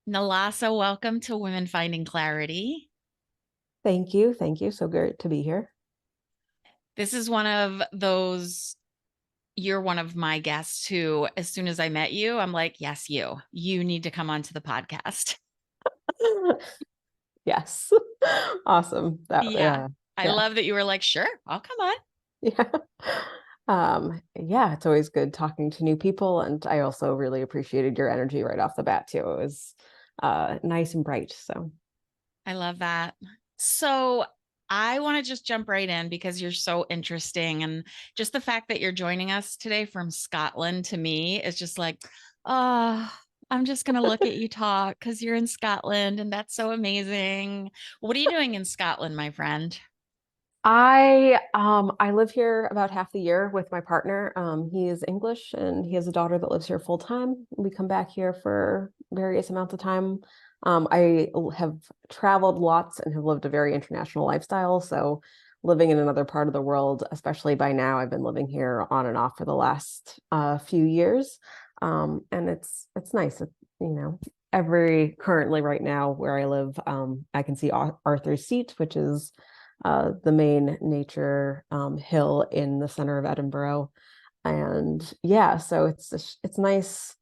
Nalasa, welcome to Women Finding Clarity. Thank you. Thank you. So great to be here. This is one of those, you're one of my guests who, as soon as I met you, I'm like, yes, you need to come onto the podcast. Yes. Awesome. Yeah. I Yeah. love that you were like, sure, I'll come on. Yeah. Yeah, it's always good talking to new people. And I also really appreciated your energy right off the bat too. It was nice and bright. So I love that. So I want to just jump right in because you're so interesting. And just the fact that you're joining us today from Scotland to me is just like, oh, I'm just going to look at you talk because you're in Scotland and that's so amazing. What are you doing in Scotland, my friend? I live here about half the year with my partner. He is English and he has a daughter that lives here full time. We come back here for various amounts of time. Have traveled lots and have lived a very international lifestyle. So living in another part of the world, especially by now, I've been living here on and off for the last few years. And it's nice. Every currently right now where I live, I can see Arthur's Seat, which is the main nature hill in the center of Edinburgh. And yeah, so it's nice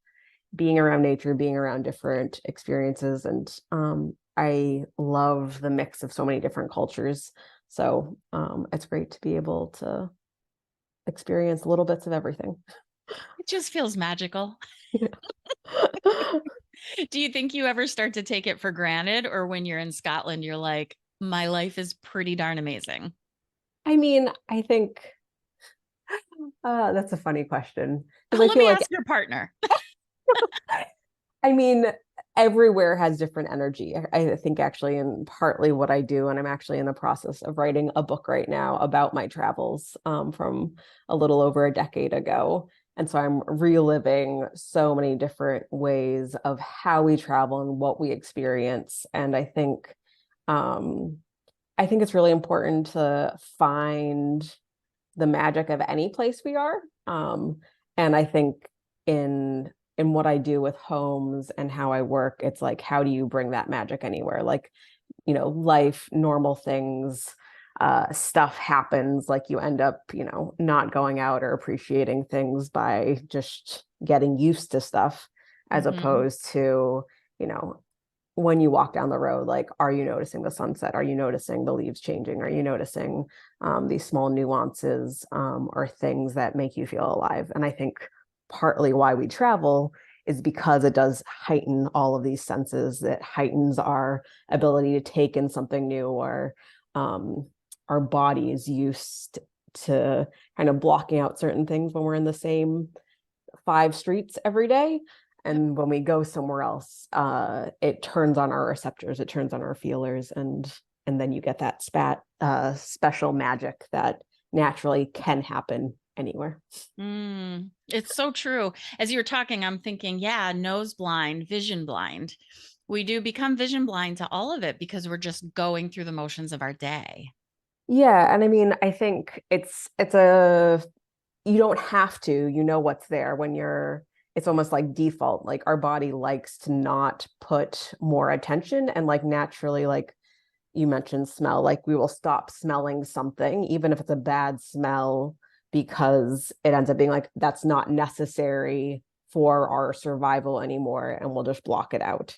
being around nature, being around different experiences, and I love the mix of so many different cultures. So it's great to be able to experience little bits of everything. It just feels magical. Yeah. Do you think you ever start to take it for granted, or when you're in Scotland, you're like, my life is pretty darn amazing? I mean, I think that's a funny question because I Let feel me like ask your partner. I mean, everywhere has different energy. I think actually, and partly what I do, and I'm actually in the process of writing a book right now about my travels from a little over a decade ago. And so I'm reliving so many different ways of how we travel and what we experience. And um, I think it's really important to find the magic of any place we are. And I think in what I do with homes and how I work, it's like, how do you bring that magic anywhere? Like, life, normal things, stuff happens, like you end up, not going out or appreciating things by just getting used to stuff, as Hmm. opposed to, you know, when you walk down the road, like, are you noticing the sunset? Are you noticing the leaves changing? Are you noticing these small nuances or things that make you feel alive? And I think partly why we travel is because it does heighten all of these senses. That heightens our ability to take in something new, or um, our body is used to kind of blocking out certain things when we're in the same five streets every day. And when we go somewhere else, it turns on our receptors, it turns on our feelers, and then you get that special magic that naturally can happen anywhere. It's so true. As you're talking, I'm thinking, yeah, nose blind, vision blind. We do become vision blind to all of it because we're just going through the motions of our day. Yeah, and I mean, I think it's a you don't have to, what's there when you're it's almost like default. Like our body likes to not put more attention, and like naturally, like you mentioned smell, like we will stop smelling something, even if it's a bad smell, because it ends up being like that's not necessary for our survival anymore, and we'll just block it out.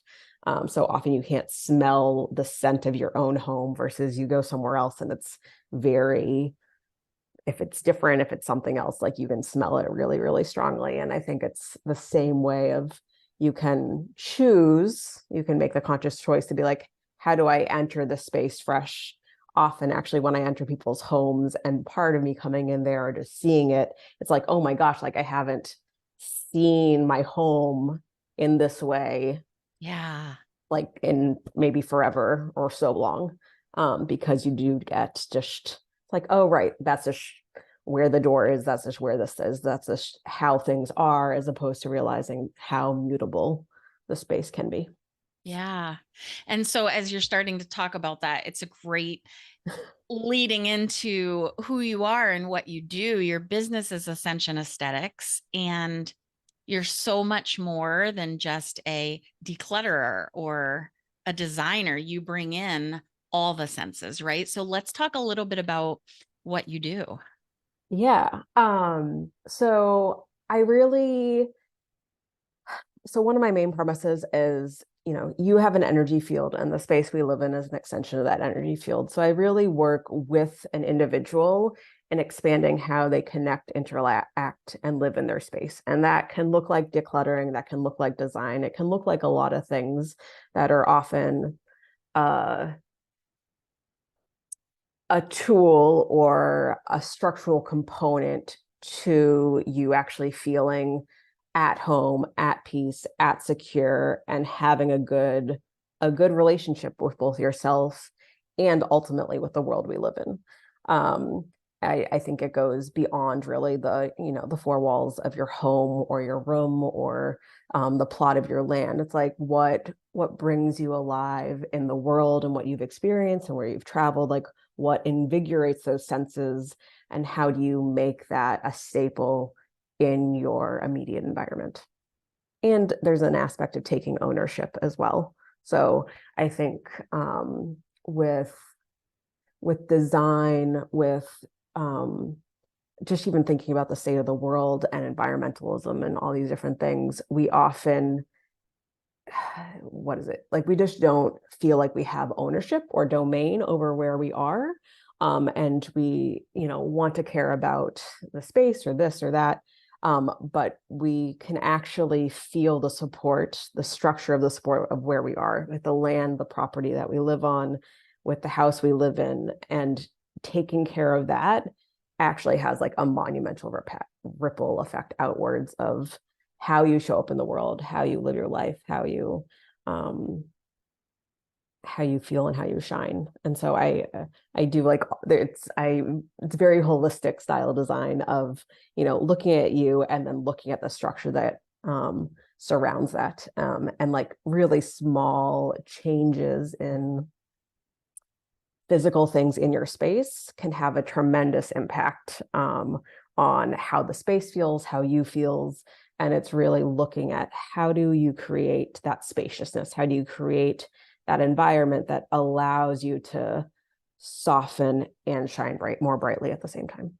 So often you can't smell the scent of your own home versus you go somewhere else and it's very, if it's different, if it's something else, like you can smell it really, really strongly. And I think it's the same way of you can make the conscious choice to be like, how do I enter the space fresh? Often, actually, when I enter people's homes and part of me coming in there or just seeing it, it's like, oh my gosh, like I haven't seen my home in this way, Yeah. like in maybe forever or so long. Because you do get just like, oh, right, that's just where the door is, that's just where this is, that's just how things are, as opposed to realizing how mutable the space can be. Yeah. And so as you're starting to talk about that, it's a great leading into who you are and what you do. Your business is Ascension Aesthetics. And you're so much more than just a declutterer or a designer. You bring in all the senses, right? So let's talk a little bit about what you do. Yeah. So I really, so one of my main premises is, you have an energy field and the space we live in is an extension of that energy field. So I really work with an individual in expanding how they connect, interact, and live in their space. And that can look like decluttering, that can look like design, it can look like a lot of things that are often uh, a tool or a structural component to you actually feeling at home, at peace, at secure, and having a good relationship with both yourself and ultimately with the world we live in. Um, I think it goes beyond really the four walls of your home or your room or the plot of your land. It's like what brings you alive in the world and what you've experienced and where you've traveled. Like what invigorates those senses, and how do you make that a staple in your immediate environment. And there's an aspect of taking ownership as well. So I think with design, with um, just even thinking about the state of the world and environmentalism and all these different things, we often, what is it? Like we just don't feel like we have ownership or domain over where we are. And we, want to care about the space or this or that. But we can actually feel the support, the structure of the support of where we are, with the land, the property that we live on, with the house we live in, and taking care of that actually has like a monumental ripple effect outwards of how you show up in the world, how you live your life, um, how you feel and how you shine. And so I do like it's very holistic style design of looking at you and then looking at the structure that surrounds that, and like really small changes in physical things in your space can have a tremendous impact on how the space feels, how you feels. And it's really looking at how do you create that spaciousness? How do you create that environment that allows you to soften and shine more brightly at the same time?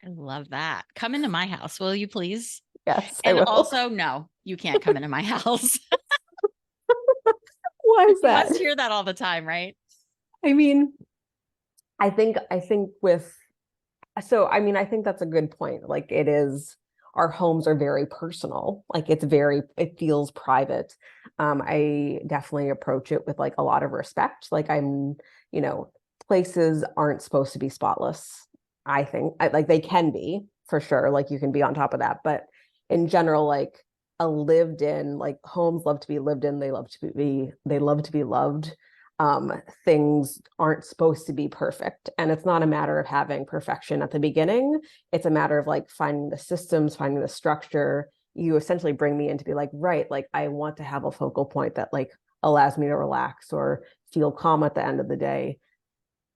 I love that. Come into my house, will you please? Yes, I And will. also, no, you can't come into my house. Why is You that? must hear that all the time, right? I mean, I think with So, I mean, I think that's a good point. Like it is, our homes are very personal. Like it feels private. I definitely approach it with like a lot of respect. Like you know, places aren't supposed to be spotless. I think like they can be for sure. Like you can be on top of that, but in general, like a lived in, like homes love to be lived in. They love to be loved. Things aren't supposed to be perfect. And it's not a matter of having perfection at the beginning. It's a matter of like finding the systems, finding the structure. You essentially bring me in to be like, right, like I want to have a focal point that like allows me to relax or feel calm at the end of the day.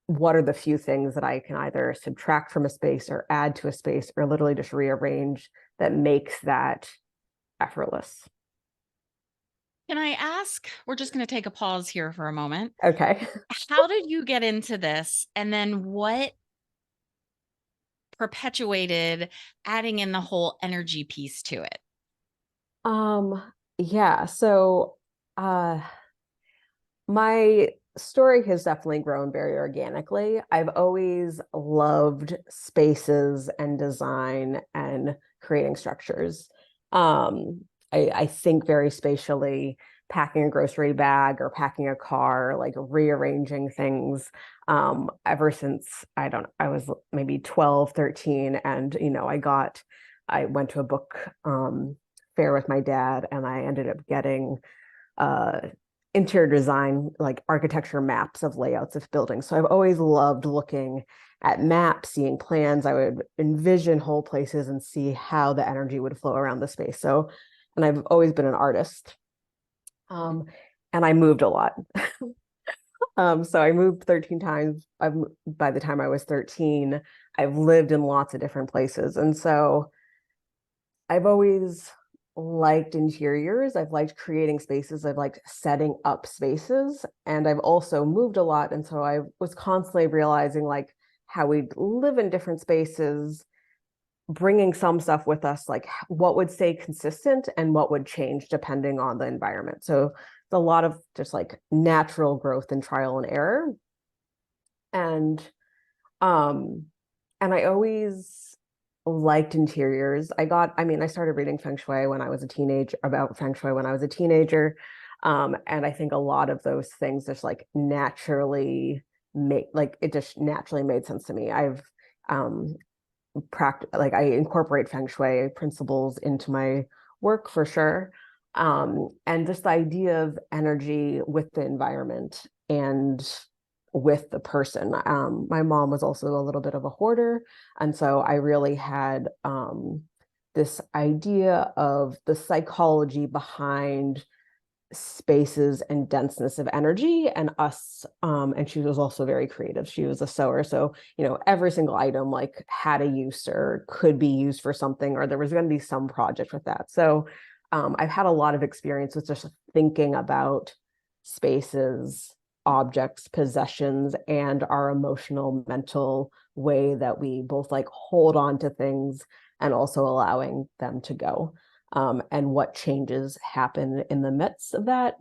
What are the few things that I can either subtract from a space or add to a space or literally just rearrange that makes that effortless? Can I ask? We're just going to take a pause here for a moment. Okay. How did you get into this? And then what perpetuated adding in the whole energy piece to it? Um, yeah, so uh my story has definitely grown very organically. I've always loved spaces and design and creating structures. I think very spatially, packing a grocery bag or packing a car, like rearranging things. Ever since I was maybe 12, 13, and I went to a book fair with my dad, and I ended up getting uh interior design, like architecture maps of layouts of buildings. So I've always loved looking at maps, seeing plans. I would envision whole places and see how the energy would flow around the space. So, and I've always been an artist. Um, and I moved a lot. So I moved 13 times. By the time I was 13, I've lived in lots of different places. And so I've always liked interiors. I've liked creating spaces. I've liked setting up spaces. And I've also moved a lot. And so I was constantly realizing like how we live in different spaces, bringing some stuff with us, like what would stay consistent and what would change depending on the environment. So it's a lot of just like natural growth and trial and error. And um and I always liked interiors. I mean, I started reading feng shui when I was a teenager, about feng shui when I was a teenager. And I think a lot of those things just like naturally like it just naturally made sense to me. I've um like I incorporate feng shui principles into my work for sure. And just the idea of energy with the environment and with the person. My mom was also a little bit of a hoarder. And so I really had this idea of the psychology behind spaces and denseness of energy and us. And she was also very creative. She was a sewer, so every single item like had a use or could be used for something, or there was going to be some project with that. So I've had a lot of experience with just thinking about spaces, objects, possessions, and our emotional mental way that we both like hold on to things and also allowing them to go, and what changes happen in the midst of that.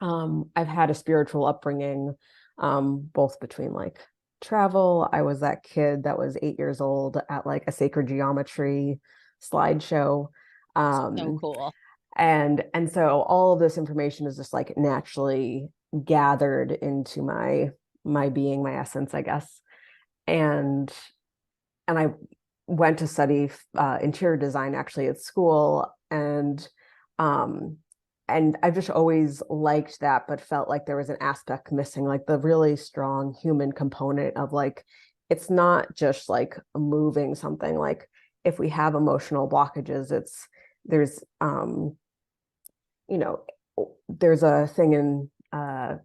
I've had a spiritual upbringing, both between like travel. I was that kid that was 8 years old at like a sacred geometry slideshow. So Um, cool. and so all of this information is just like naturally gathered into my being, my essence, I guess. And and I went to study interior design actually at school, um, and I've just always liked that, but felt like there was an aspect missing, like the really strong human component of like it's not just like moving something. Like if we have emotional blockages, it's there's you know there's a thing in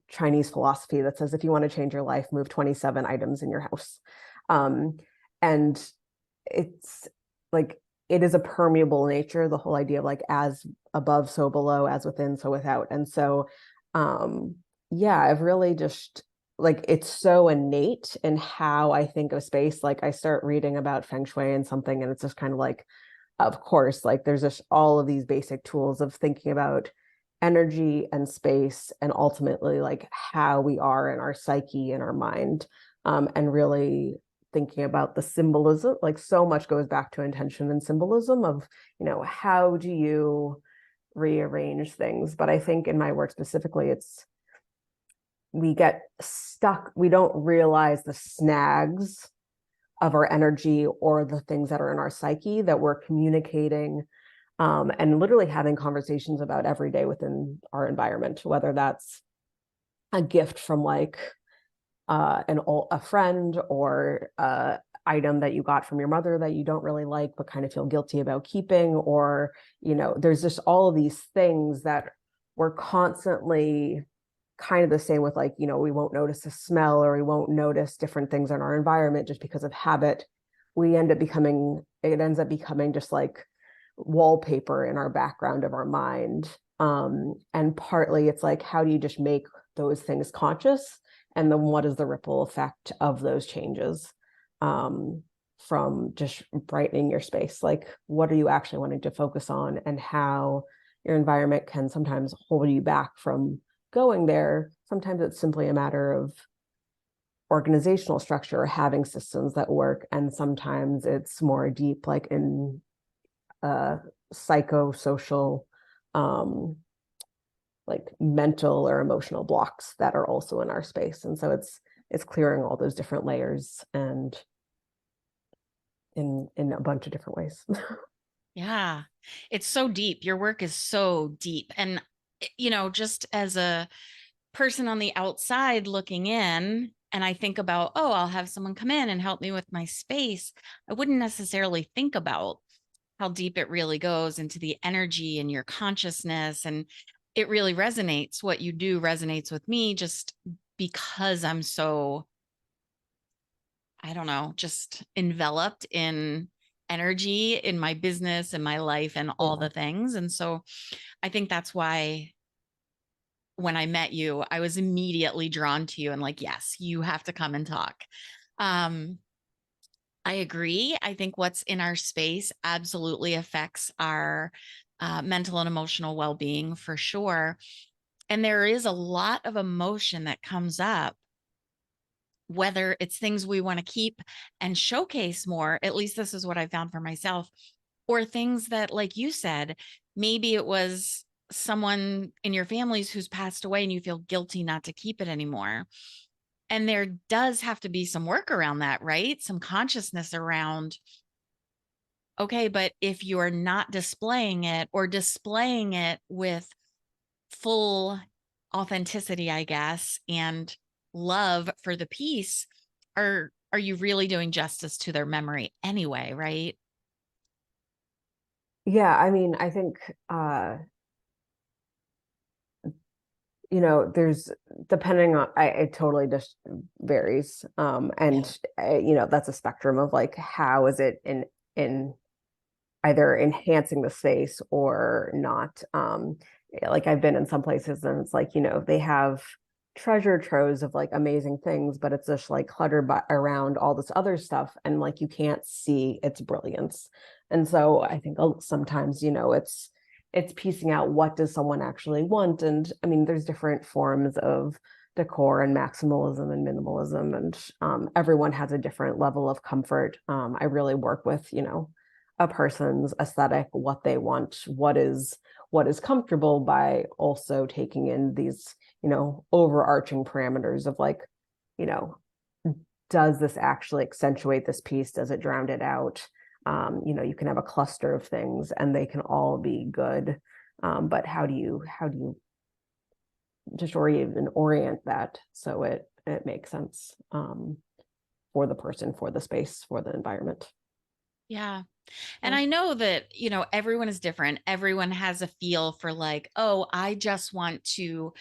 Chinese philosophy that says if you want to change your life, move 27 items in your house. Um, and it's like it is a permeable nature, the whole idea of like as above so below, as within so without. And so um yeah, I've really just like it's so innate in how I think of space. Like I start reading about feng shui and something and it's just kind of like, of course, like there's just all of these basic tools of thinking about energy and space and ultimately like how we are in our psyche and our mind, and really thinking about the symbolism. Like so much goes back to intention and symbolism of how do you rearrange things. But I think in my work specifically, it's we get stuck, we don't realize the snags of our energy or the things that are in our psyche that we're communicating, and literally having conversations about every day within our environment, whether that's a gift from like a friend, or item that you got from your mother that you don't really like but kind of feel guilty about keeping, or there's just all of these things that we're constantly kind of the same with, like we won't notice a smell or we won't notice different things in our environment just because of habit. It ends up becoming just like wallpaper in our background of our mind. And partly it's like, how do you just make those things conscious, and then what is the ripple effect of those changes, from just brightening your space? Like what are you actually wanting to focus on, and how your environment can sometimes hold you back from going there. Sometimes it's simply a matter of organizational structure or having systems that work, and sometimes it's more deep, like in uh psychosocial, um like mental or emotional blocks that are also in our space. And so it's clearing all those different layers, and in a bunch of different ways. Yeah. It's so deep. Your work is so deep. And, just as a person on the outside looking in, and I think about, oh, I'll have someone come in and help me with my space, I wouldn't necessarily think about how deep it really goes into the energy and your consciousness. And it really resonates. What you do resonates with me just because I'm so, I don't know, just enveloped in energy in my business and my life and all Yeah. the things. And so I think that's why when I met you, I was immediately drawn to you and like, yes, you have to come and talk. Um, I agree. I think what's in our space absolutely affects our mental and emotional well being for sure. And there is a lot of emotion that comes up, whether it's things we want to keep and showcase more. At least this is what I found for myself, or things that, like you said, maybe it was someone in your families who's passed away and you feel guilty not to keep it anymore. And there does have to be some work around that, right? Some consciousness around, okay, but if you're not displaying it or displaying it with full authenticity, I guess, and love for the piece, are you really doing justice to their memory anyway, right? Yeah, I mean, I think there's depending on it totally just varies. Yeah. And that's a spectrum of like how is it in either enhancing the space or not. Like I've been in some places and it's like, they have treasure troves of like amazing things, but it's just like cluttered around all this other stuff and like you can't see its brilliance. And so I think sometimes, it's piecing out what does someone actually want. And I mean, there's different forms of decor and maximalism and minimalism, and everyone has a different level of comfort. I really work with, a person's aesthetic, what they want, what is comfortable, by also taking in these, overarching parameters of like, you know, does this actually accentuate this piece? Does it drown it out? You can have a cluster of things and they can all be good. But how do you just orient that so it makes sense for the person, for the space, for the environment. Yeah. And Yeah. I know that, everyone is different. Everyone has a feel for like, oh, I just want to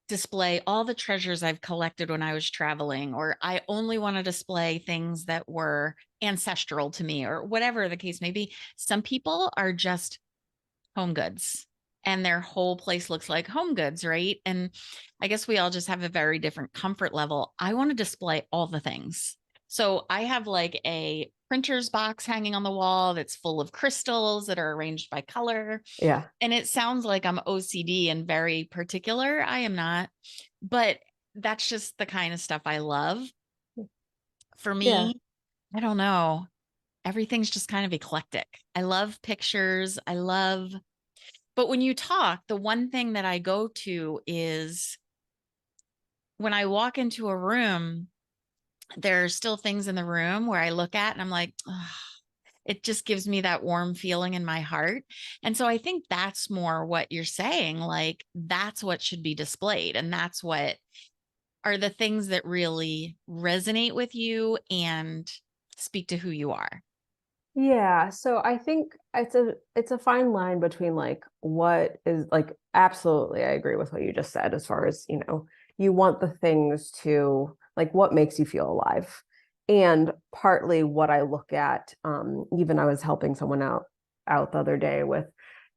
display all the treasures I've collected when I was traveling, or I only want to display things that were ancestral to me, or whatever the case may be. Some people are just home goods and their whole place looks like home goods, right? And I guess we all just have a very different comfort level. I want to display all the things. So I have like a printer's box hanging on the wall that's full of crystals that are arranged by color. Yeah. And it sounds like I'm OCD and very particular. I am not, but that's just the kind of stuff I love. For Yeah. me, I don't know. Everything's just kind of eclectic. I love pictures. But when you talk, the one thing that I go to is when I walk into a room, there are still things in the room where I look at and I'm like, "Ugh," it just gives me that warm feeling in my heart. And so I think that's more what you're saying. Like, that's what should be displayed. And that's what are the things that really resonate with you and speak to who you are. Yeah, so I think it's a fine line between like what is like, absolutely I agree with what you just said as far as, you want the things to like what makes you feel alive. And partly what I look at, even I was helping someone out the other day with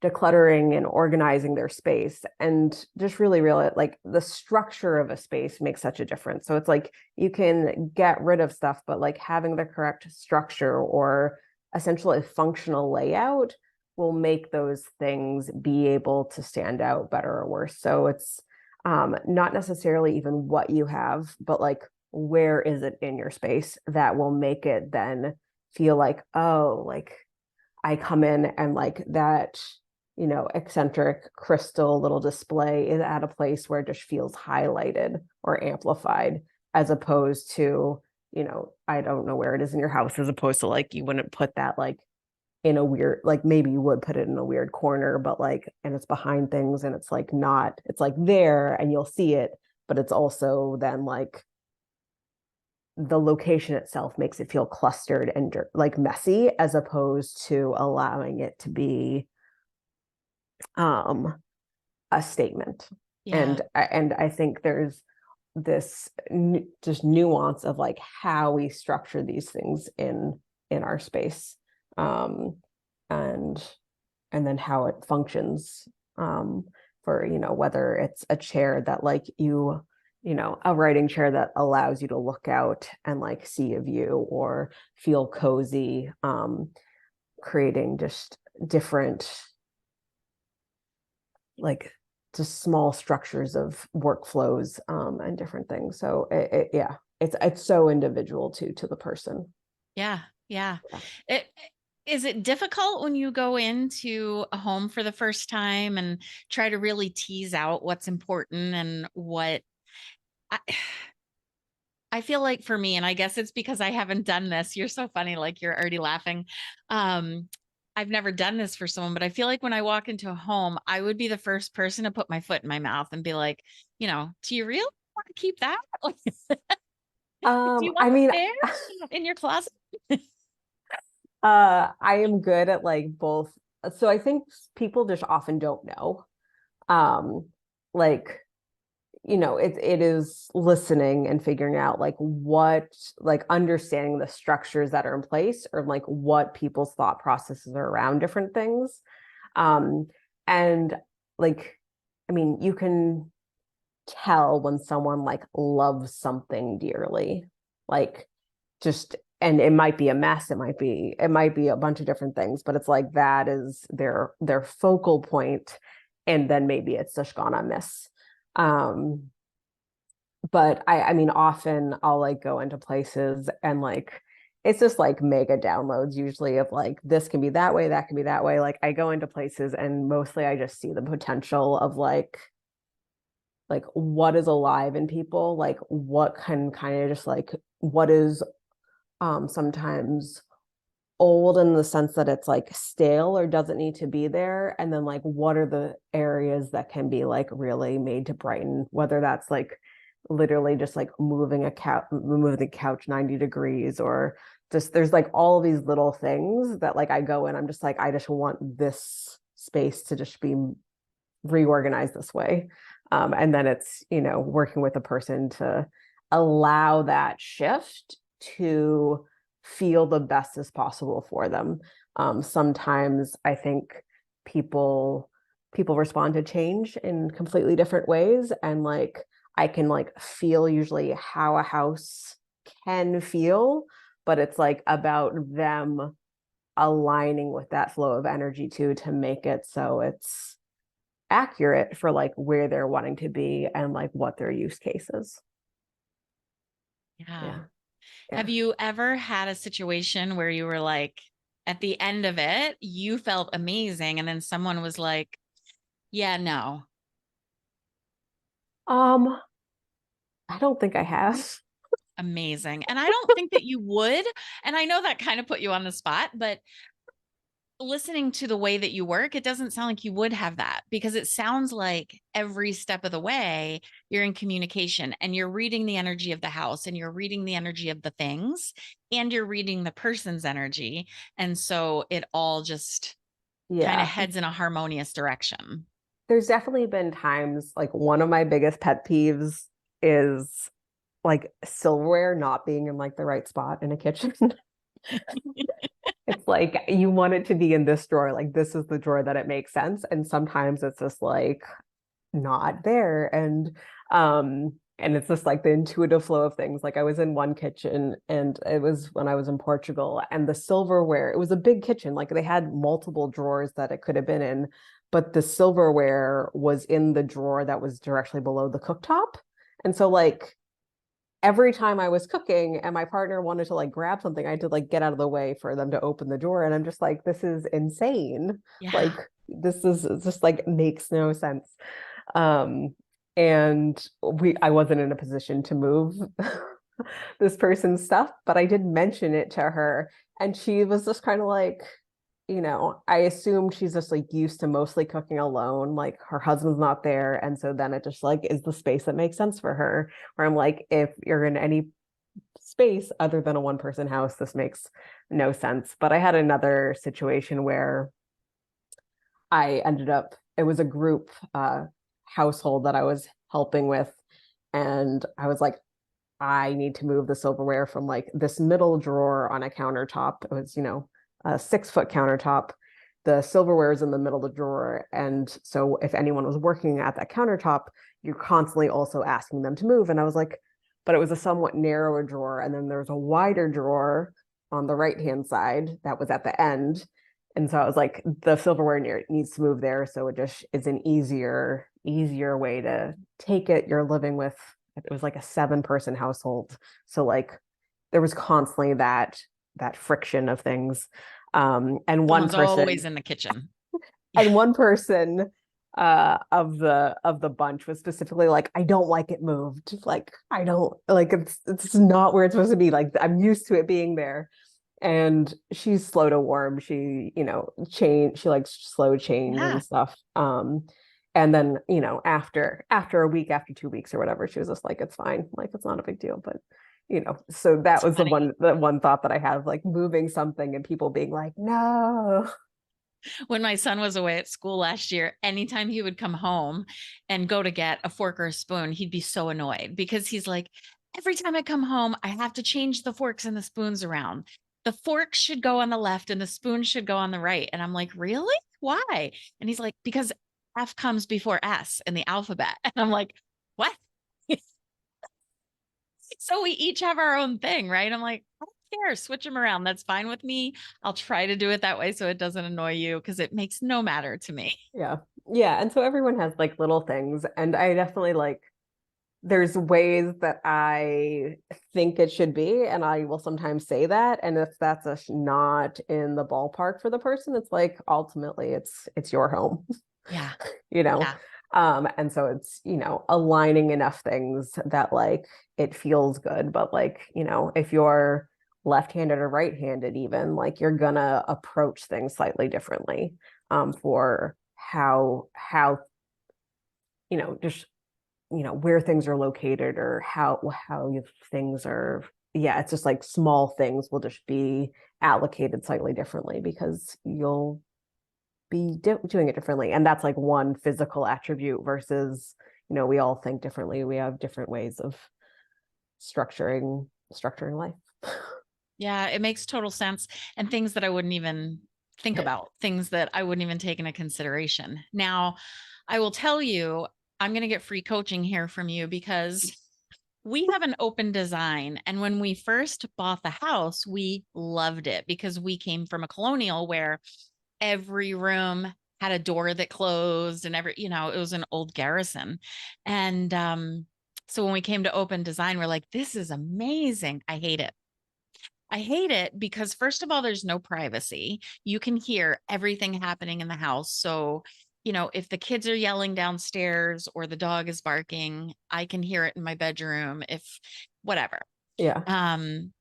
decluttering and organizing their space, and just really real like the structure of a space makes such a difference. So it's like you can get rid of stuff, but like having the correct structure or essentially a functional layout will make those things be able to stand out better or worse. So it's not necessarily even what you have, but like where is it in your space that will make it then feel like, oh, like I come in and like that, eccentric crystal little display is at a place where it just feels highlighted or amplified, as opposed to, I don't know where it is in your house, as opposed to like you wouldn't put that like in a weird, like maybe you would put it in a weird corner, but like, and it's behind things and it's like not, it's like there and you'll see it, but it's also then like the location itself makes it feel clustered and like messy, as opposed to allowing it to be um a statement. Yeah. And I think there's this just nuance of like how we structure these things in our space. and then how it functions, for, whether it's a chair that like a writing chair that allows you to look out and like see a view or feel cozy, creating just different, like, just small structures of workflows, and different things. So yeah, it's so individual to the person. Yeah. Yeah. Yeah. It, is it difficult when you go into a home for the first time and try to really tease out what's important and what I, I feel like for me, and I guess it's because I haven't done this. You're so funny, like you're already laughing. Um, I've never done this for someone, but I feel like when I walk into a home, I would be the first person to put my foot in my mouth and be like, do you really want to keep that? Like, do you want I mean, it there in your closet? I am good at like both. So I think people just often don't know. Um, like, it is listening and figuring out like what, like understanding the structures that are in place, or like what people's thought processes are around different things. Um, and like, I mean, you can tell when someone like loves something dearly, like, just, and it might be a mess, it might be a bunch of different things, but it's like that is their focal point, and then maybe it's just gone amiss. But I mean, often I'll like go into places and like it's just like mega downloads usually of like this can be that way, that can be that way. Like I go into places and mostly I just see the potential of like what is alive in people, like what can kind of just like what is, sometimes old in the sense that it's like stale or doesn't need to be there, and then like what are the areas that can be like really made to brighten, whether that's like literally just like moving the couch 90 degrees, or just there's like all these little things that like I go in, I'm just like I just want this space to just be reorganized this way. And then it's, working with a person to allow that shift to feel the best as possible for them. Sometimes I think people people respond to change in completely different ways, and like I can like feel usually how a house can feel, but it's like about them aligning with that flow of energy too, to make it so it's accurate for like where they're wanting to be and like what their use case is. Yeah. Yeah. Have Yeah. you ever had a situation where you were like, at the end of it, you felt amazing, and then someone was like, yeah, no, Um, I don't think I have. amazing. And I don't think that you would. And I know that kind of put you on the spot, but listening to the way that you work, it doesn't sound like you would have that, because it sounds like every step of the way you're in communication and you're reading the energy of the house and you're reading the energy of the things and you're reading the person's energy. And so it all just kind of Yeah. heads in a harmonious direction. There's definitely been times like one of my biggest pet peeves is like silverware not being in like the right spot in a kitchen. It's like you want it to be in this drawer, like this is the drawer that it makes sense. And sometimes it's just like not there. And it's just like the intuitive flow of things. Like I was in one kitchen and it was when I was in Portugal, and the silverware, it was a big kitchen, like they had multiple drawers that it could have been in, but the silverware was in the drawer that was directly below the cooktop. And so like every time I was cooking and my partner wanted to like grab something, I had to like get out of the way for them to open the drawer. And I'm just like, this is insane. Yeah. Like this is just like makes no sense. Um, and I wasn't in a position to move this person's stuff, but I did mention it to her, and she was just kind of like, I assumed she's just like used to mostly cooking alone, like her husband's not there, and so then it just like is the space that makes sense for her. Where I'm like, if you're in any space other than a one person house, this makes no sense. But I had another situation where I ended up, it was a group household that I was helping with. And I was like, I need to move the silverware from like this middle drawer on a countertop. It was, a 6-foot countertop. The silverware is in the middle of the drawer. And so if anyone was working at that countertop, you're constantly also asking them to move. And I was like, but it was a somewhat narrower drawer. And then there's a wider drawer on the right-hand side that was at the end. And so I was like, the silverware needs to move there. So it just is an easier way to take it. You're living with, it was like a 7-person household. So like there was constantly that friction of things. And one Someone's person always in the kitchen. Yeah. and one person of the bunch was specifically like, I don't like it moved. Like I don't like it's not where it's supposed to be. Like I'm used to it being there. And she's slow to warm. She, she likes slow change Yeah. and stuff. And then, after a week, after 2 weeks or whatever, she was just like, it's fine. Like it's not a big deal. But so that It's was the funny. one thought that I had of like moving something and people being like, no. When my son was away at school last year, anytime he would come home and go to get a fork or a spoon, he'd be so annoyed because he's like, every time I come home, I have to change the forks and the spoons around. The fork should go on the left and the spoon should go on the right. And I'm like, really? Why? And he's like, because F comes before S in the alphabet. And I'm like, what? So we each have our own thing, right? I'm like, I don't care, switch them around. That's fine with me. I'll try to do it that way so it doesn't annoy you because it makes no matter to me. Yeah. Yeah. And so everyone has like little things. And I definitely like, there's ways that I think it should be, and I will sometimes say that. And if that's not in the ballpark for the person, it's like ultimately it's your home, Yeah. you know. Yeah. And so it's, aligning enough things that like it feels good. But like, if you're left-handed or right-handed, even like you're gonna approach things slightly differently for how just where things are located or things are. Yeah, it's just like small things will just be allocated slightly differently because you'll be doing it differently, and that's like one physical attribute versus we all think differently, we have different ways of structuring life. Yeah. It makes total sense. And things that I wouldn't even think about, things that I wouldn't even take into consideration. Now, I will tell you, I'm going to get free coaching here from you because we have an open design. And when we first bought the house, we loved it because we came from a colonial where every room had a door that closed and it was an old garrison. And so when we came to open design, we're like, this is amazing. I hate it. I hate it because, first of all, there's no privacy. You can hear everything happening in the house. So, if the kids are yelling downstairs or the dog is barking, I can hear it in my bedroom, if whatever. Yeah. Um,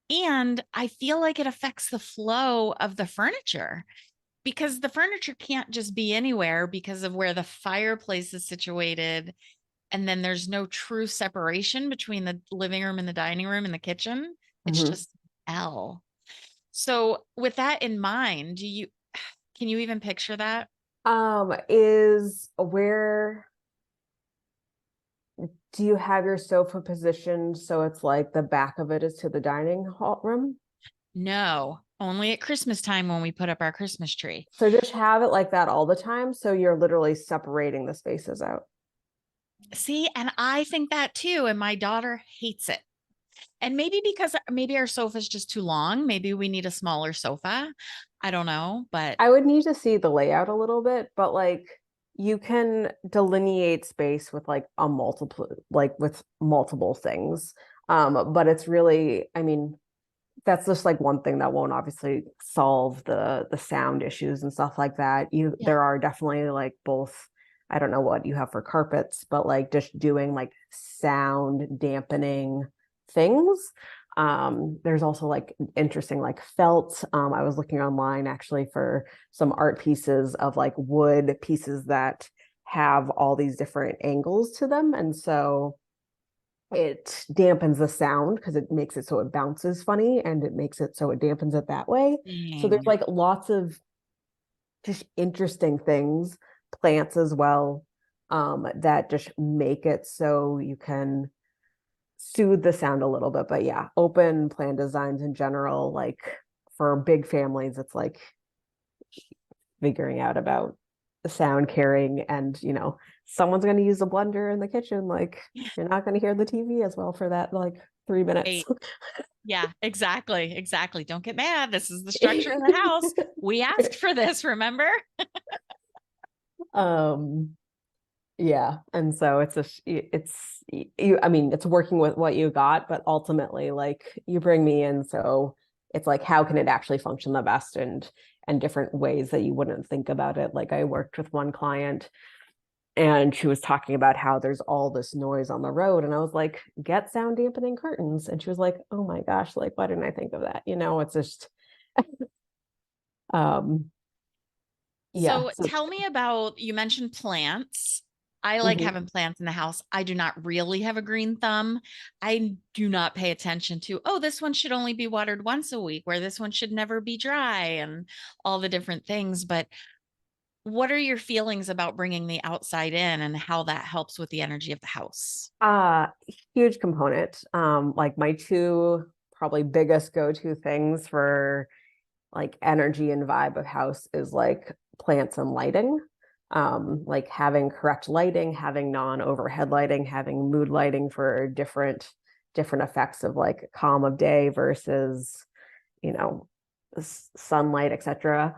and I feel like it affects the flow of the furniture because the furniture can't just be anywhere because of where the fireplace is situated. And then there's no true separation between the living room and the dining room and the kitchen. It's Hmm. just L. So with that in mind, can you even picture that? Is where do you have your sofa positioned so it's like the back of it is to the dining hall room? No, only at Christmas time when we put up our Christmas tree. So just have it like that all the time. So you're literally separating the spaces out. See, and I think that too. And my daughter hates it. And maybe because maybe our sofa is just too long. Maybe we need a smaller sofa. I don't know, but I would need to see the layout a little bit, but like you can delineate space with like a multiple, like with multiple things. But it's really, I mean, that's just like one thing that won't obviously solve the sound issues and stuff like that. yeah, There are definitely like both, I don't know what you have for carpets, but like just doing like sound dampening things. There's also like interesting like felt. I was looking online actually for some art pieces of like wood pieces that have all these different angles to them, and so it dampens the sound because it makes it so it bounces funny, and it makes it so it dampens it that way. So there's dang. like lots of just interesting things, plants as well, that just make it so you can soothe the sound a little bit. But yeah, open plan designs in general, like for big families, it's like figuring out about the sound carrying and, someone's going to use a blender in the kitchen. Like you're not going to hear the TV as well for that like 3 minutes. Right. Yeah, exactly. Exactly. Don't get mad. This is the structure of the house. We asked for this, remember? um yeah, and so I mean, it's working with what you got, but ultimately like you bring me in, so it's like how can it actually function the best, and different ways that you wouldn't think about it. Like I worked with one client and she was talking about how there's all this noise on the road, and I was like, get sound dampening curtains, and she was like, oh my gosh, like why didn't I think of that? It's just um yeah, So so tell me about, you mentioned plants. I like mhm. having plants in the house. I do not really have a green thumb. I do not pay attention to, oh, this one should only be watered once a week, where this one should never be dry, and all the different things. But what are your feelings about bringing the outside in and how that helps with the energy of the house? Uh, Huge component. Like my two probably biggest go-to things for like energy and vibe of house is like plants and lighting. Like having correct lighting, having non-overhead lighting, having mood lighting for different effects of like calm of day versus, you know, sunlight, etc.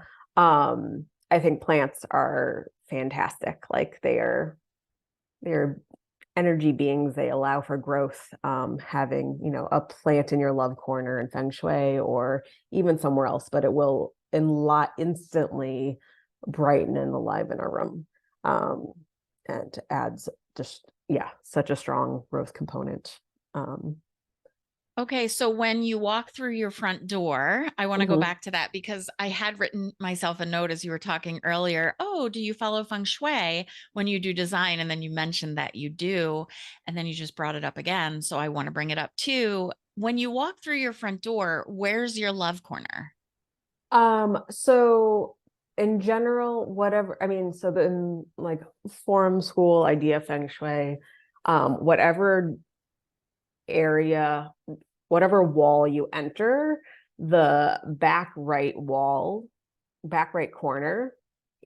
I think plants are fantastic. Like they're energy beings. They allow for growth. Having, a plant in your love corner in feng shui or even somewhere else, but it will instantly brighten and enliven a room. um, and adds just, yeah, such a strong growth component. um, Okay, so when you walk through your front door, I want to go mhm. back to that because I had written myself a note as you were talking earlier. Oh, do you follow feng shui when you do design? And then you mentioned that you do, and then you just brought it up again. So I want to bring it up too. When you walk through your front door, where's your love corner? So in general, whatever, I mean, so then like form school idea feng shui, whatever area, whatever wall you enter, the back right corner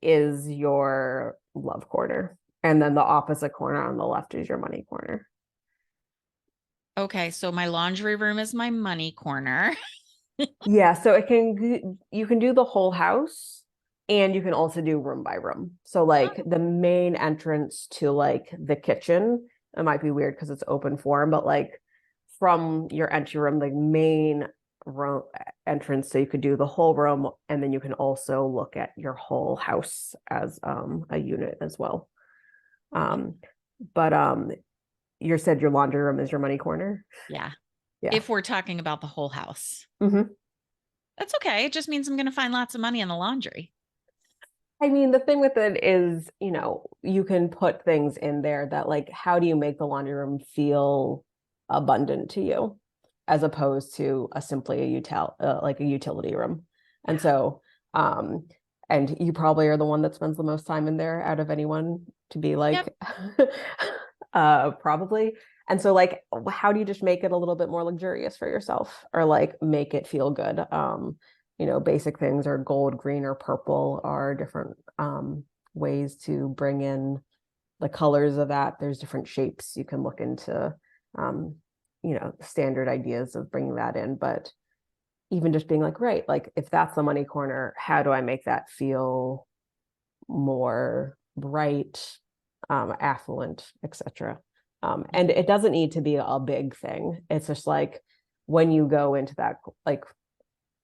is your love corner. And then the opposite corner on the left is your money corner. Okay, so my laundry room is my money corner. Yeah, so you can do the whole house and you can also do room by room. So like the main entrance to like the kitchen, it might be weird because it's open form, but like from your entry room, the main room entrance, so you could do the whole room, and then you can also look at your whole house as a unit as well. Oh, Um, but you said your laundry room is your money corner. yeah. Yeah. If we're talking about the whole house, Hmm. that's okay. It just means I'm going to find lots of money in the laundry. I mean, the thing with it is, you can put things in there that like, how do you make the laundry room feel abundant to you, as opposed to simply like a utility room. And Yeah. so, um, and you probably are the one that spends the most time in there out of anyone to be Yep. like, probably. And so, like, how do you just make it a little bit more luxurious for yourself, or like make it feel good? Basic things are gold, green, or purple are different ways to bring in the colors of that. There's different shapes you can look into, standard ideas of bringing that in. But even just being like, right, like if that's the money corner, how do I make that feel more bright, affluent, etc. And it doesn't need to be a big thing. It's just like when you go into that, like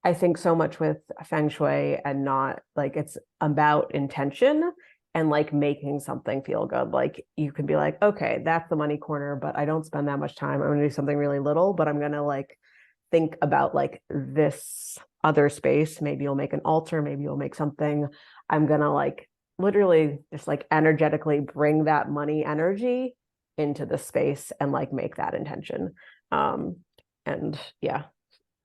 I think so much with feng shui, and not like it's about intention and like making something feel good. Like you can be like, okay, that's the money corner, but I don't spend that much time. I'm gonna do something really little, but I'm gonna like think about like this other space. Maybe you'll make an altar, maybe you'll make something. I'm gonna like literally just like energetically bring that money energy into the space and like make that intention. Um, and yeah,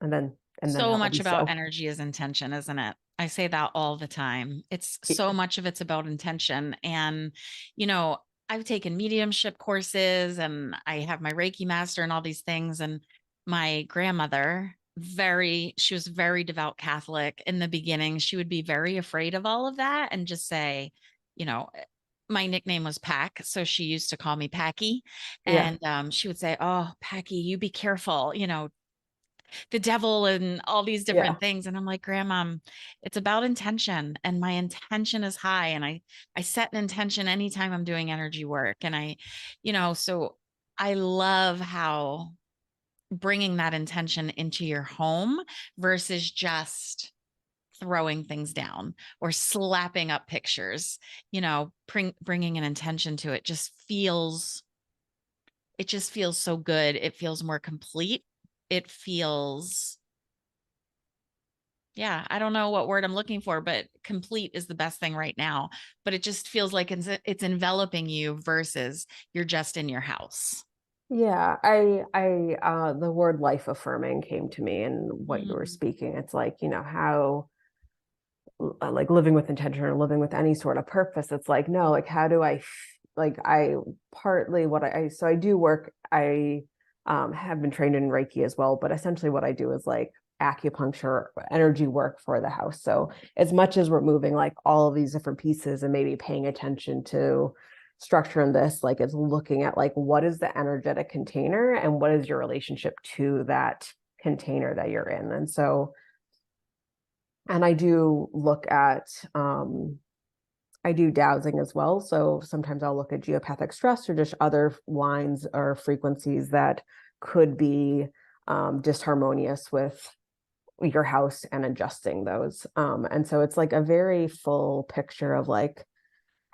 and then So that will much be about so. energy is intention, isn't it? I say that all the time. It's so much of it's about intention. And, you know, I've taken mediumship courses and I have my Reiki master and all these things. And my grandmother, she was very devout Catholic in the beginning. She would be very afraid of all of that and just say, you know, my nickname was Pack, so she used to call me Packy. Yeah. And she would say, "Oh, Packy, you be careful, the devil and all these Yeah. different things." And I'm like, "Grandma, it's about intention, and my intention is high, and I set an intention anytime I'm doing energy work." And so I love how bringing that intention into your home versus just throwing things down or slapping up pictures, bringing an intention to it just feels so good. It feels more complete. It feels, yeah, I don't know what word I'm looking for, but complete is the best thing right now. But it just feels like it's enveloping you versus you're just in your house. Yeah, the word life affirming came to me in what you were Mm. speaking. It's like, how like living with intention or living with any sort of purpose. It's like, no, like how do like I partly what so I do work, I have been trained in Reiki as well, but essentially what I do is like acupuncture energy work for the house. So as much as we're moving like all of these different pieces and maybe paying attention to structure in this, like it's looking at like what is the energetic container and what is your relationship to that container that you're in. And so and I do look at I do dowsing as well. So sometimes I'll look at geopathic stress or just other lines or frequencies that could be disharmonious with your house and adjusting those. And so it's like a very full picture of like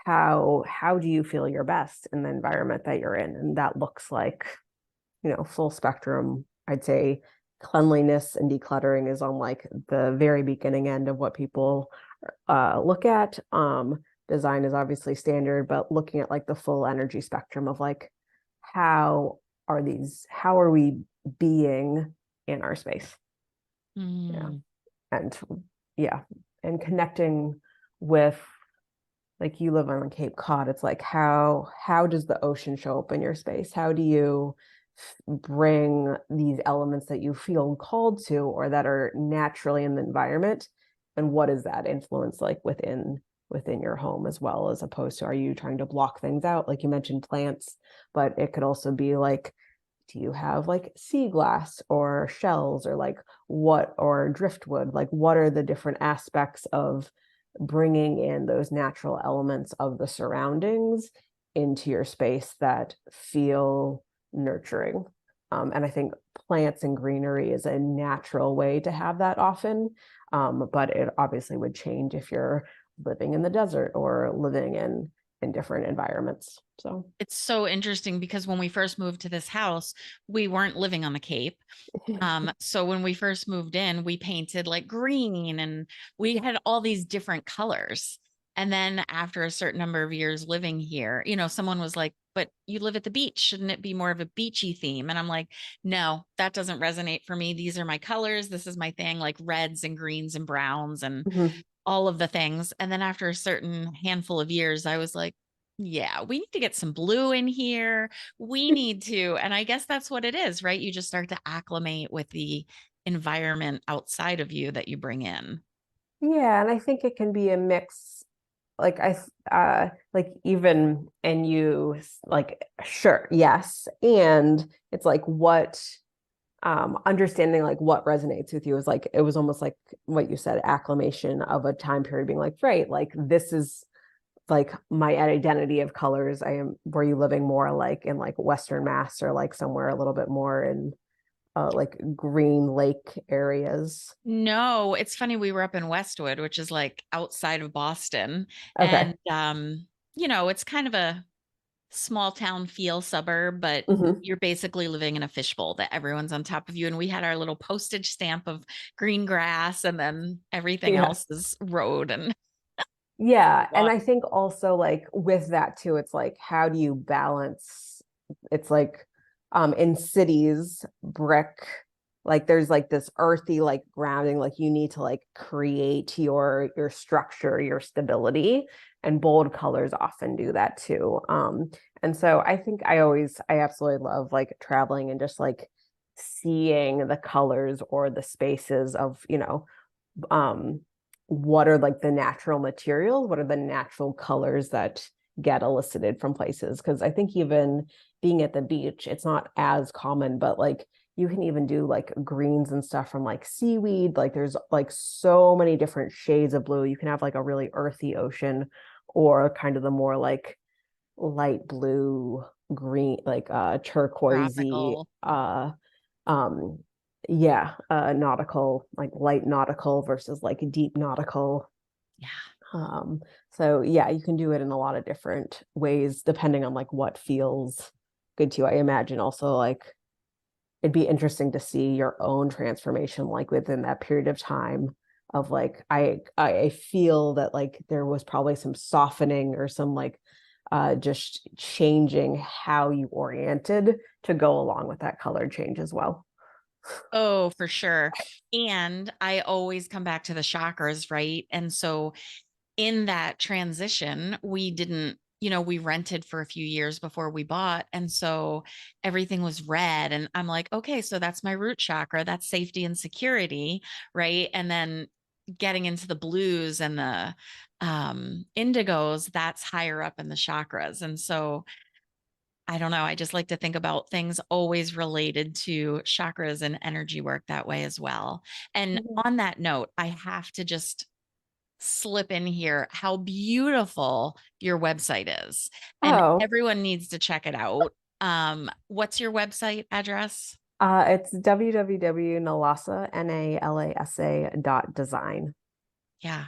how do you feel your best in the environment that you're in? And that looks like, full spectrum. I'd say cleanliness and decluttering is on like the very beginning end of what people look at. Design is obviously standard, but looking at like the full energy spectrum of like how how are we being in our space? Yeah. Mm. And yeah, and connecting with like you live on Cape Cod, it's like how does the ocean show up in your space? How do you bring these elements that you feel called to or that are naturally in the environment? And what is that influence like within your home as well, as opposed to are you trying to block things out? Like you mentioned plants, but it could also be like, do you have like sea glass or shells or like what or driftwood? Like what are the different aspects of bringing in those natural elements of the surroundings into your space that feel nurturing? And I think plants and greenery is a natural way to have that often, but it obviously would change if you're living in the desert or living in different environments. So It's so interesting because when we first moved to this house, we weren't living on the Cape. So when we first moved in, we painted like green and we had all these different colors. And then after a certain number of years living here, someone was like, "But you live at the beach. Shouldn't it be more of a beachy theme?" And I'm like, "No, that doesn't resonate for me. These are my colors. This is my thing, like reds and greens and browns and mhm. all of the things." And then after a certain handful of years, I was like, "Yeah, we need to get some blue in here. We need to." And I guess that's what it is, right? You just start to acclimate with the environment outside of you that you bring in. Yeah, and I think it can be a mix. Like like even and you like sure, yes. And it's like what understanding like what resonates with you is like it was almost like what you said, acclimation of a time period being like, right, like this is like my identity of colors. I am were you living more like in like Western Mass or like somewhere a little bit more in like green lake areas? No, it's funny. We were up in Westwood, which is like outside of Boston. Okay. And, it's kind of a small town feel suburb, but Hmm. you're basically living in a fishbowl that everyone's on top of you. And we had our little postage stamp of green grass, and then everything Yeah. else is road and Yeah, and walk. I think also like with that too, it's like how do you balance? It's like in cities, brick, like there's like this earthy like grounding, like you need to like create your structure, your stability, and bold colors often do that too. And so I think I absolutely love like traveling and just like seeing the colors or the spaces of, um, what are like the natural materials, what are the natural colors that get elicited from places. Because I think even being at the beach, it's not as common, but like you can even do like greens and stuff from like seaweed. Like there's like so many different shades of blue. You can have like a really earthy ocean or kind of the more like light blue, green, like turquoisey, Tropical. um nautical, like light nautical versus like deep nautical. Yeah. um so yeah, you can do it in a lot of different ways depending on like what feels good to you. I imagine also like it'd be interesting to see your own transformation like within that period of time of like I feel that like there was probably some softening or some like just changing how you oriented to go along with that color change as well. Oh, for sure. And I always come back to the chakras, right? And so in that transition, we didn't, we rented for a few years before we bought. And so everything was red. And I'm like, okay, so that's my root chakra. That's safety and security. Right. And then getting into the blues and the indigos, that's higher up in the chakras. And so I don't know. I just like to think about things always related to chakras and energy work that way as well. And Mhm. on that note, I have to just slip in here how beautiful your website is. And Oh, everyone needs to check it out. What's your website address? it's www.nalasa, Nalasa .design. Yeah,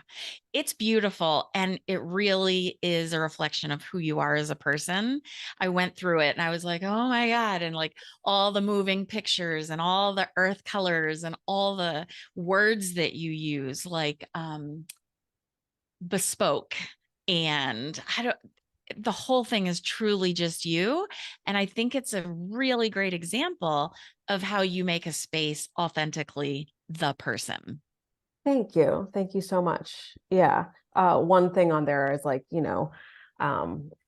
it's beautiful. And it really is a reflection of who you are as a person. I went through it and I was like, oh my God. And like all the moving pictures and all the earth colors and all the words that you use, like bespoke. And I don't, the whole thing is truly just you. And I think it's a really great example of how you make a space authentically the person. Thank you. Thank you so much. Yeah. One thing on there is like, I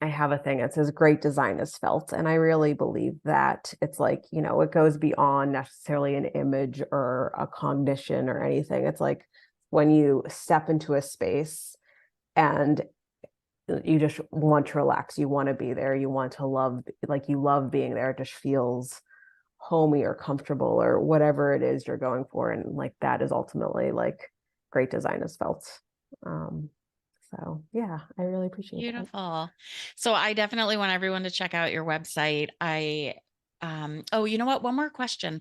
have a thing that says great design is felt. And I really believe that it's like, it goes beyond necessarily an image or a cognition or anything. It's like when you step into a space and you just want to relax, you want to be there, you want to love, like you love being there. It just feels homey or comfortable or whatever it is you're going for. And like that is ultimately like great design is felt. Um, so yeah, I really appreciate that. Beautiful. So I definitely want everyone to check out your website. Oh, you know what? One more question.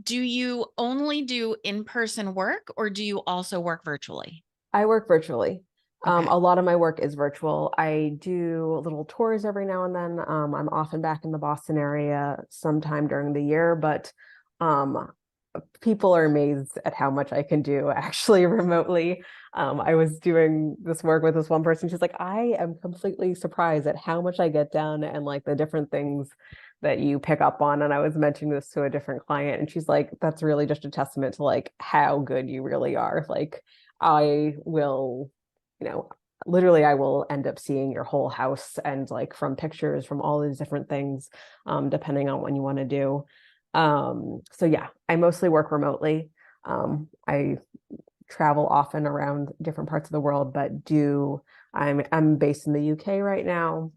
Do you only do in-person work or do you also work virtually? I work virtually. Okay. A lot of my work is virtual. I do little tours every now and then. I'm often back in the Boston area sometime during the year, but um, people are amazed at how much I can do actually remotely. I was doing this work with this one person. She's like, I am completely surprised at how much I get done and like the different things that you pick up on. And I was mentioning this to a different client, and she's like, that's really just a testament to like how good you really are. Like, I will, you know, literally I will end up seeing your whole house and like from pictures from all these different things, depending on what you want to do. So yeah, I mostly work remotely. I travel often around different parts of the world, but I'm based in the UK right now.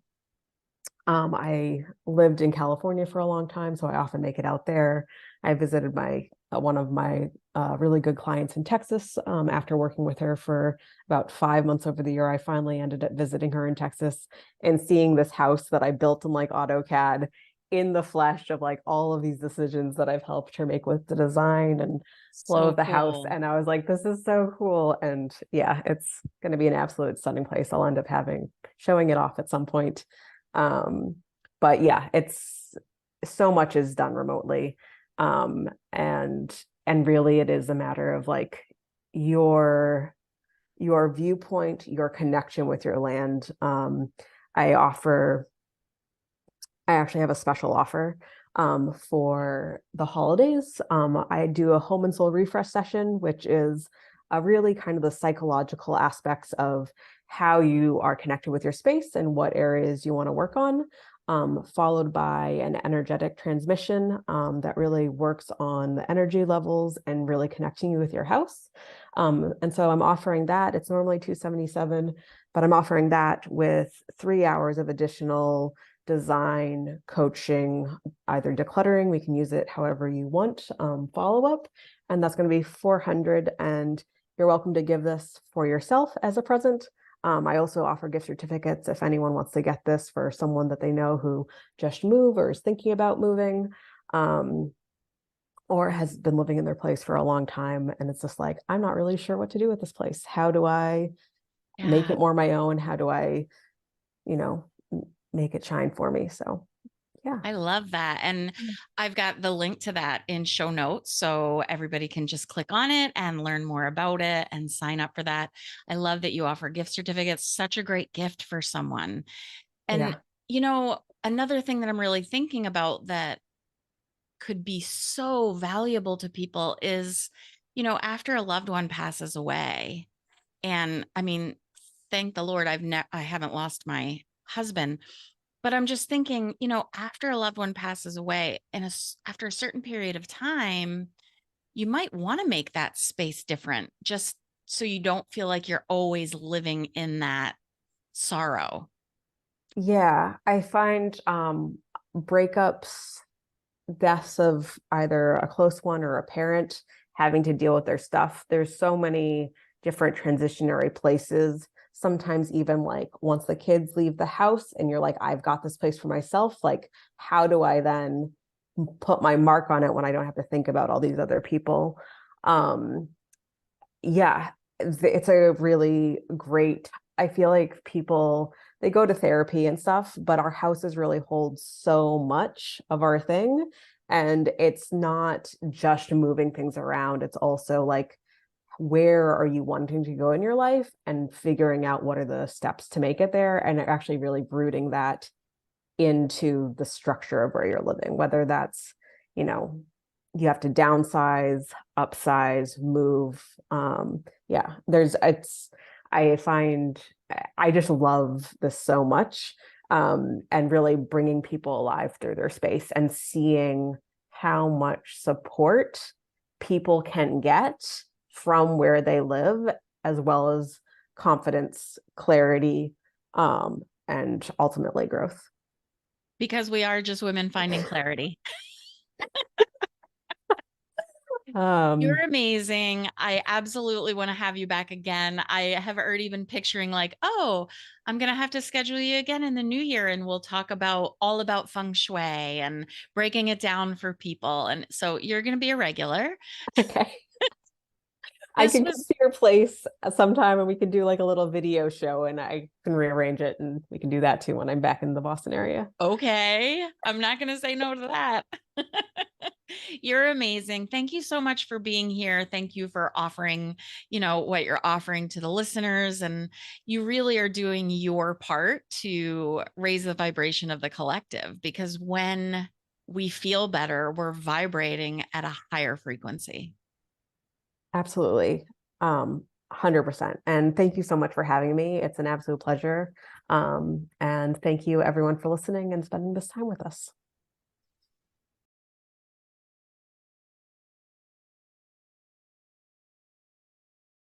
I lived in California for a long time, so I often make it out there. I visited my one of my really good clients in Texas. After working with her for about 5 months over the year, I finally ended up visiting her in Texas and seeing this house that I built in like AutoCAD in the flesh of like all of these decisions that I've helped her make with the design and flow So of the house. cool. And I was like, this is so cool. And yeah, it's going to be an absolute stunning place. I'll end up showing it off at some point. um but yeah, it's so much is done remotely. And really it is a matter of like your your viewpoint, your connection with your land. I offer I actually have a special offer for the holidays. I do a home and soul refresh session, which is really kind of the psychological aspects of how you are connected with your space and what areas you want to work on, followed by an energetic transmission that really works on the energy levels and really connecting you with your house. And so I'm offering that. It's normally $277, but I'm offering that with 3 hours of additional design coaching, either decluttering, we can use it however you want, follow-up, and that's going to be 400. And you're welcome to give this for yourself as a present. I also offer gift certificates if anyone wants to get this for someone that they know who just moved or is thinking about moving, or has been living in their place for a long time. And it's just like, I'm not really sure what to do with this place. How do I make Yeah. it more my own? How do I, you know, make it shine for me? So, yeah. I love that. And I've got the link to that in show notes. So everybody can just click on it and learn more about it and sign up for that. I love that you offer gift certificates, such a great gift for someone. And, Yeah. another thing that I'm really thinking about that could be so valuable to people is, after a loved one passes away, and I mean, thank the Lord, I haven't lost my husband, but I'm just thinking, after a loved one passes away and after a certain period of time, you might want to make that space different just so you don't feel like you're always living in that sorrow. Yeah. I find breakups, deaths of either a close one or a parent having to deal with their stuff. There's so many different transitionary places. Sometimes even like once the kids leave the house and you're like, I've got this place for myself. Like, how do I then put my mark on it when I don't have to think about all these other people? Um, yeah, it's a really great, I feel like people, they go to therapy and stuff, but our houses really hold so much of our thing. And it's not just moving things around, it's also like, where are you wanting to go in your life and figuring out what are the steps to make it there, and actually really rooting that into the structure of where you're living, whether that's, you know, you have to downsize, upsize, move. Yeah, I find I just love this so much, and really bringing people alive through their space and seeing how much support people can get from where they live, as well as confidence, clarity, and ultimately growth. Because we are just women finding clarity. You're Um, amazing. I absolutely want to have you back again. I have already been picturing like, oh, I'm going to have to schedule you again in the new year and we'll talk about all about feng shui and breaking it down for people. And so you're going to be a regular. okay. I This can come was to your place sometime and we can do like a little video show and I can rearrange it and we can do that too when I'm back in the Boston area. okay. I'm not going to say no to that. You're amazing. Thank you so much for being here. Thank you for offering, what you're offering to the listeners. And you really are doing your part to raise the vibration of the collective because when we feel better, we're vibrating at a higher frequency. Absolutely. 100%. And thank you so much for having me. It's an absolute pleasure. And thank you everyone for listening and spending this time with us.